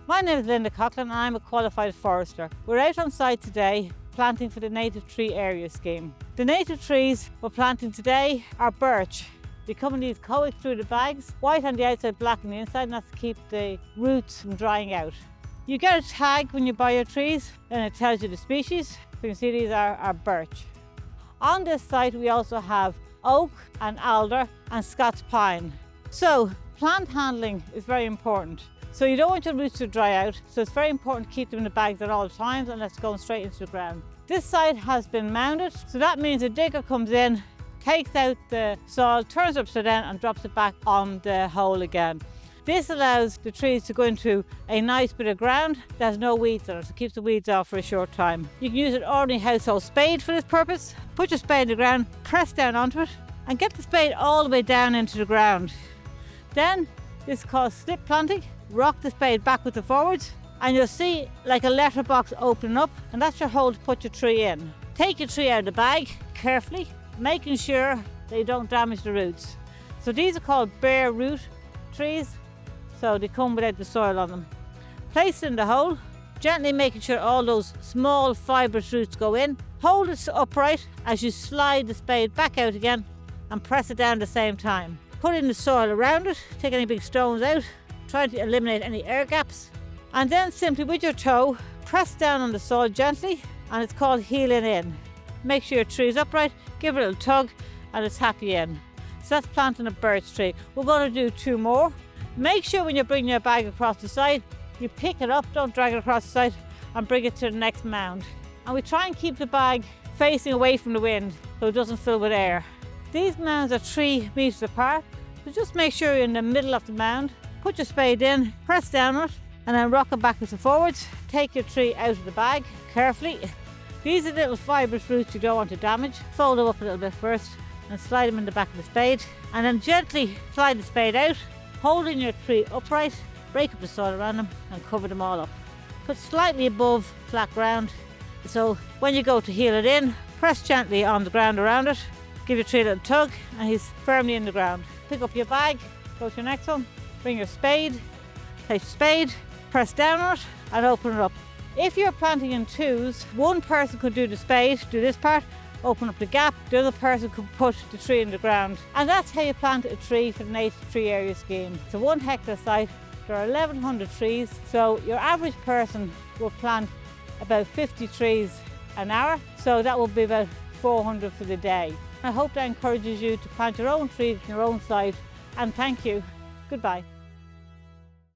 My name is Linda Coughlin and I'm a qualified forester. We're out on site today planting for the Native Tree Area Scheme. The native trees we're planting today are birch. They come in these co-extruded bags, white on the outside, black on the inside, and that's to keep the roots from drying out. You get a tag when you buy your trees and it tells you the species. So you can see these are birch. On this site we also have oak and alder and Scots pine. So plant handling is very important. So you don't want your roots to dry out, so it's very important to keep them in the bags at all times and it's going straight into the ground. This site has been mounded, so that means a digger comes in, takes out the soil, turns it upside down and drops it back on the hole again. This allows the trees to go into a nice bit of ground that has no weeds on it, so it keeps the weeds off for a short time. You can use an ordinary household spade for this purpose. Put your spade in the ground, press down onto it and get the spade all the way down into the ground. Then this is called slip planting. Rock the spade backwards and forwards and you'll see like a letterbox opening up, and that's your hole to put your tree in. Take your tree out of the bag carefully, making sure that you don't damage the roots. So these are called bare root trees, so they come without the soil on them. Place it in the hole, gently making sure all those small fibrous roots go in. Hold it upright as you slide the spade back out again and press it down at the same time. Put in the soil around it, take any big stones out, try to eliminate any air gaps, and then simply with your toe press down on the soil gently, and it's called heeling in. Make sure your tree is upright, give it a little tug and it's happy in. So that's planting a birch tree. We're going to do 2 more. Make sure when you're bringing your bag across the site, you pick it up, don't drag it across the site, and bring it to the next mound. And we try and keep the bag facing away from the wind so it doesn't fill with air. These mounds are 3 meters apart, so just make sure you're in the middle of the mound. Put your spade in, press down on it, and then rock it backwards and forwards. Take your tree out of the bag carefully. These are little fibrous roots you don't want to damage. Fold them up a little bit first and slide them in the back of the spade. And then gently slide the spade out, holding your tree upright, break up the soil around them and cover them all up. Put slightly above flat ground, so when you go to heel it in, press gently on the ground around it, give your tree a little tug and he's firmly in the ground. Pick up your bag, go to your next one. Bring your spade, take your spade, press down on it and open it up. If you're planting in 2s, one person could do the spade, do this part, open up the gap, the other person could put the tree in the ground. And that's how you plant a tree for the Native Tree Area Scheme. It's a 1 hectare site, there are 1,100 trees, so your average person will plant about 50 trees an hour, so that will be about 400 for the day. I hope that encourages you to plant your own trees on your own site, and thank you. Goodbye.